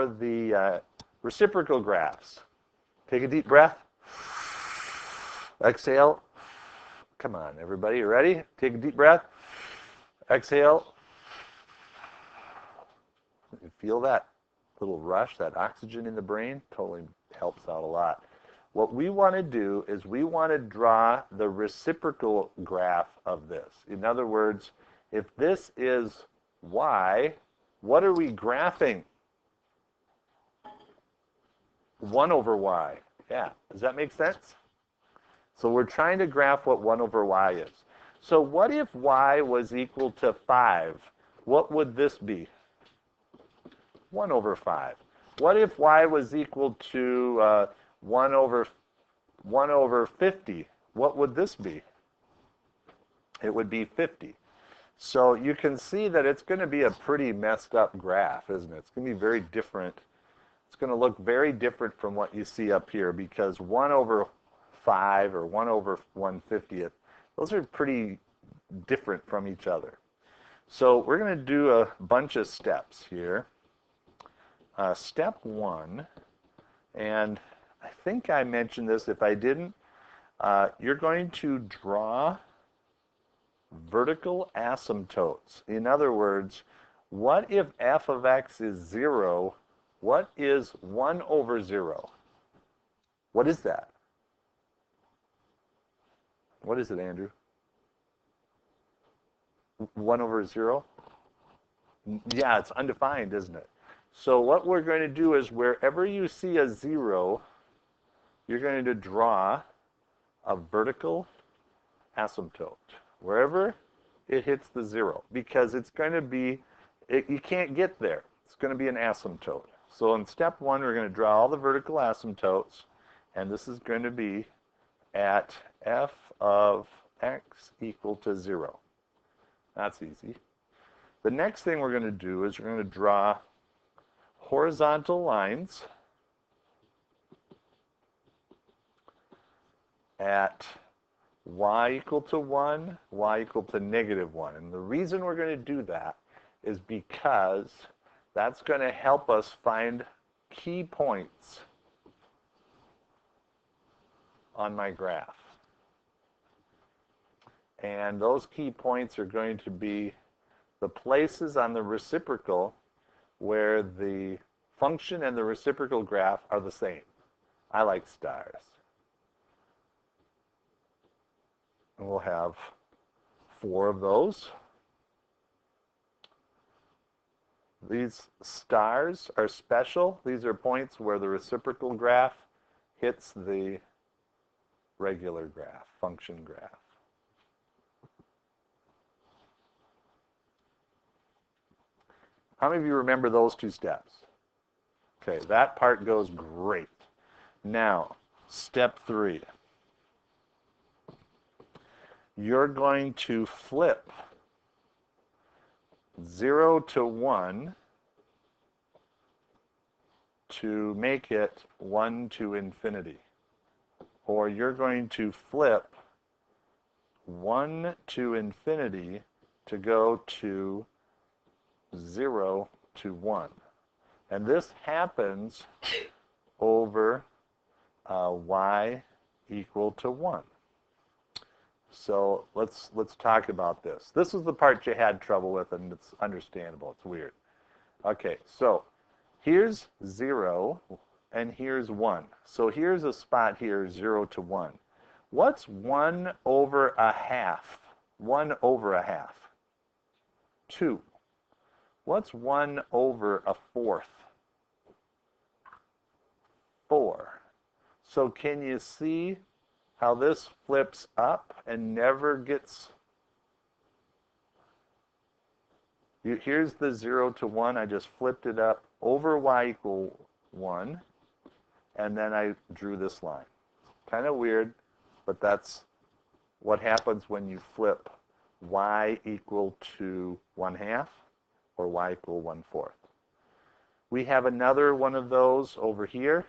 for the reciprocal graphs. Take a deep breath. Exhale. Come on, everybody, you ready? Take a deep breath. Exhale. You feel that little rush, that oxygen in the brain? Totally helps out a lot. What we want to do is we want to draw the reciprocal graph of this. In other words, if this is y, what are we graphing? 1 over y. Yeah, does that make sense? So we're trying to graph what 1 over y is. So what if y was equal to 5? What would this be? 1 over 5. What if y was equal to 1 over 50? What would this be? It would be 50. So you can see that it's going to be a pretty messed up graph, isn't it? It's going to be very different. It's going to look very different from what you see up here because 1 over 5 or 1 over 1/50th, those are pretty different from each other. So we're going to do a bunch of steps here. Step 1, and I think I mentioned this. If I didn't, you're going to draw vertical asymptotes. In other words, what if f of x is 0? What is 1 over 0? What is that? What is it, Andrew? 1 over 0? Yeah, it's undefined, isn't it? So what we're going to do is wherever you see a 0, you're going to draw a vertical asymptote. Wherever it hits the 0, because it's going to be, you can't get there. It's going to be an asymptote. So in step 1, we're going to draw all the vertical asymptotes, and this is going to be at f of x equal to 0. That's easy. The next thing we're going to do is we're going to draw horizontal lines at y equal to 1, y equal to -1. And the reason we're going to do that is because that's going to help us find key points on my graph. And those key points are going to be the places on the reciprocal where the function and the reciprocal graph are the same. I like stars. And we'll have 4 of those. These stars are special. These are points where the reciprocal graph hits the regular graph, function graph. How many of you remember those 2 steps? Okay, that part goes great. Now, step 3. You're going to flip 0 to 1 to make it 1 to infinity. Or you're going to flip 1 to infinity to go to 0 to 1. And this happens over y equal to 1. So let's talk about this. This is the part you had trouble with, and it's understandable. It's weird. Okay, so here's 0, and here's 1. So here's a spot here, 0 to 1. What's 1 over a half? 1 over a half? 2. What's 1 over a fourth? 4. So can you see how this flips up and never gets... Here's the 0 to 1. I just flipped it up over y equal 1, and then I drew this line. Kind of weird, but that's what happens when you flip y equal to 1/2 or y equal 1/4. We have another one of those over here.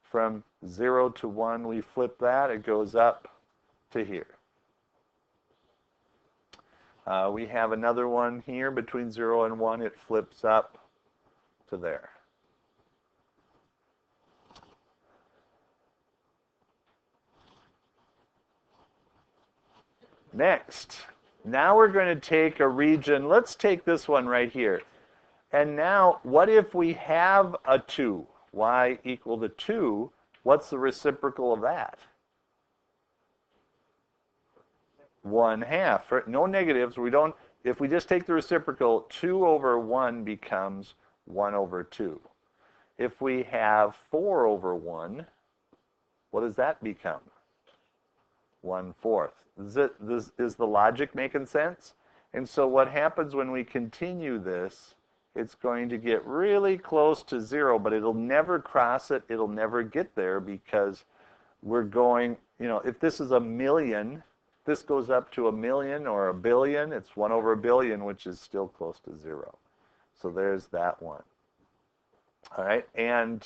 From 0 to 1, we flip that. It goes up to here. We have another one here between 0 and 1. It flips up to there. Next, now we're going to take a region. Let's take this one right here. And now, what if we have a 2? Y equal to 2. What's the reciprocal of that? 1/2. No negatives. We don't. If we just take the reciprocal, 2 over 1 becomes 1 over 2. If we have 4 over 1, what does that become? 1/4. Is the logic making sense? And so what happens when we continue this, it's going to get really close to 0, but it'll never cross it. It'll never get there because we're going, if this is a million, this goes up to a million or a billion, it's 1 over a billion, which is still close to 0. So there's that one. All right, and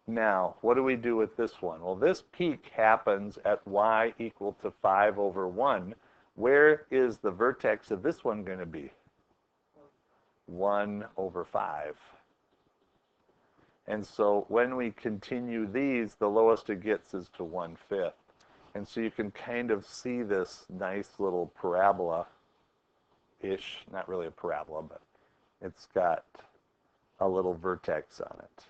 now, what do we do with this one? Well, this peak happens at y equal to 5 over 1. Where is the vertex of this one going to be? 1 over 5. And so when we continue these, the lowest it gets is to 1/5. And so you can kind of see this nice little parabola-ish, not really a parabola, but it's got a little vertex on it.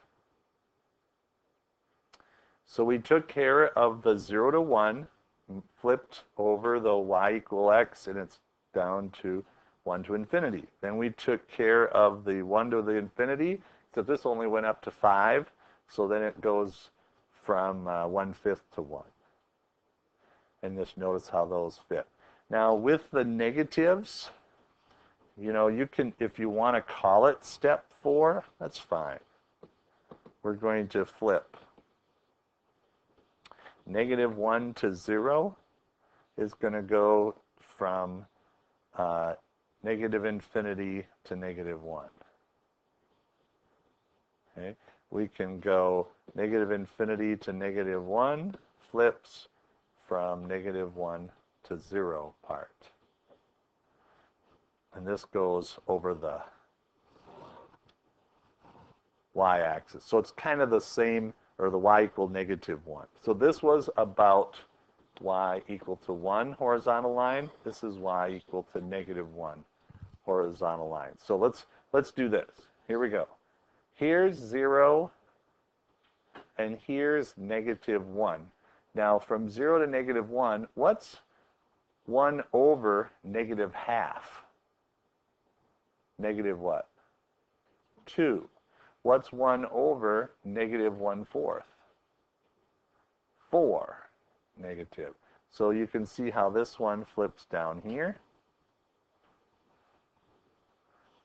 So we took care of the 0 to 1, flipped over the y equal x, and it's down to 1 to infinity. Then we took care of the 1 to the infinity, except this only went up to 5, so then it goes from 1/5 to 1. And just notice how those fit. Now with the negatives, you can, if you want to call it step 4, that's fine. We're going to flip. -1 to 0 is going to go from negative infinity to -1. Okay? We can go negative infinity to -1, flips from -1 to 0 part. And this goes over the y-axis. So it's kind of the same, or the y equal -1. So this was about y equal to 1 horizontal line. This is y equal to -1 horizontal line. So let's do this. Here we go. Here's 0, and here's -1. Now from 0 to -1, what's 1 over -1/2? Negative what? 2. What's 1 over -1/4? 4. Negative. So you can see how this one flips down here.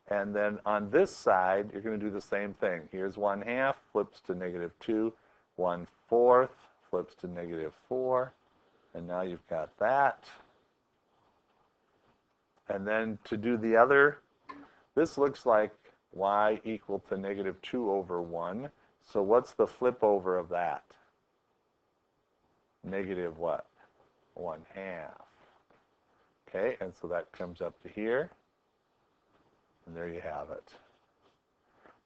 And then on this side, you're going to do the same thing. Here's 1/2, flips to -2. 1/4 flips to -4. And now you've got that. And then to do the other, this looks like y equal to -2 over 1. So what's the flip over of that? Negative what? 1/2. Okay, and so that comes up to here. And there you have it.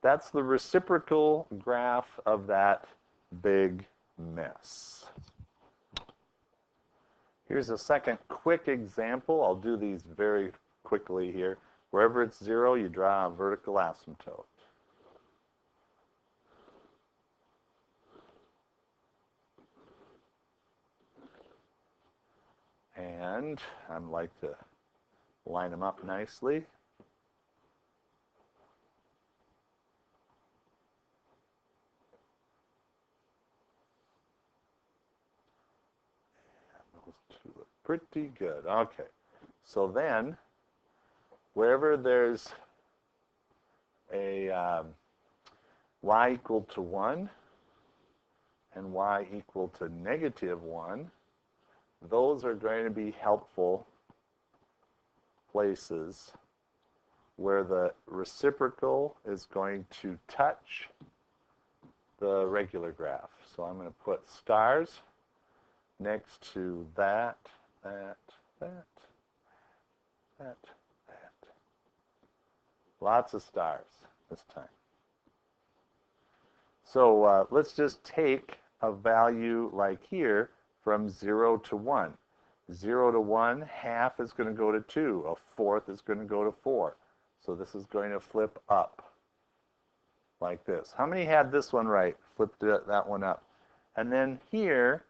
That's the reciprocal graph of that big mess. Here's a second quick example. I'll do these very quickly here. Wherever it's 0, you draw a vertical asymptote. And I'd like to line them up nicely. Pretty good. Okay. So then, wherever there's a y equal to 1 and y equal to -1, those are going to be helpful places where the reciprocal is going to touch the regular graph. So I'm going to put stars next to that. Lots of stars this time. So let's just take a value like here from 0 to 1. 0 to 1, half is going to go to 2. A fourth is going to go to 4. So this is going to flip up like this. How many had this one right? Flipped that one up. And then here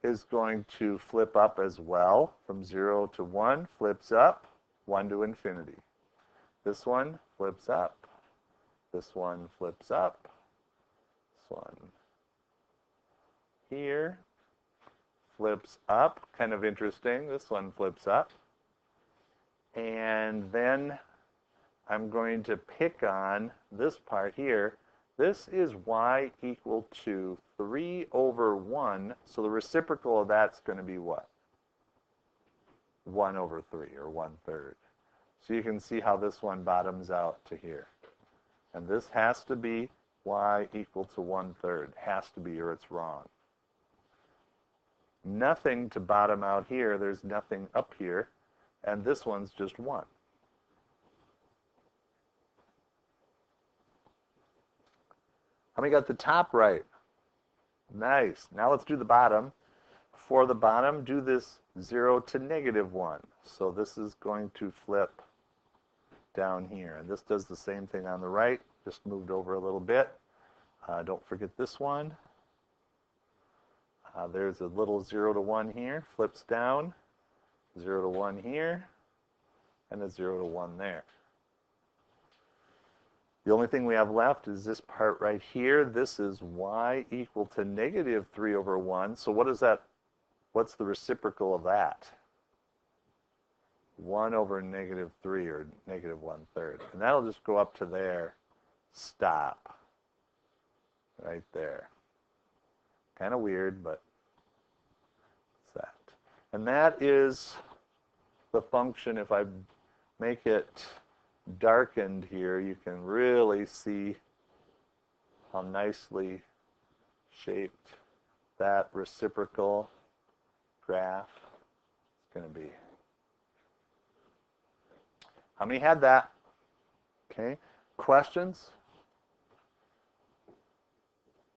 is going to flip up as well. From 0 to 1, flips up, 1 to infinity. This one flips up. This one flips up. This one here flips up. Kind of interesting. This one flips up. And then I'm going to pick on this part here. This is y equal to 3 over 1. So the reciprocal of that's going to be what? 1 over 3, or 1/3. So you can see how this one bottoms out to here. And this has to be y equal to 1/3. Has to be, or it's wrong. Nothing to bottom out here. There's nothing up here. And this one's just 1. How many got the top right? Nice. Now let's do the bottom. For the bottom, do this 0 to -1. So this is going to flip down here. And this does the same thing on the right, just moved over a little bit. Don't forget this one. There's a little 0 to 1 here, flips down, 0 to 1 here, and a 0 to 1 there. The only thing we have left is this part right here. This is y equal to -3 over 1. So what is that? What's the reciprocal of that? 1 over -3, or -1/3. And that'll just go up to there. Stop. Right there. Kind of weird, but it's that. And that is the function. If I make it darkened here, you can really see how nicely shaped that reciprocal graph is going to be. How many had that? Okay. Questions?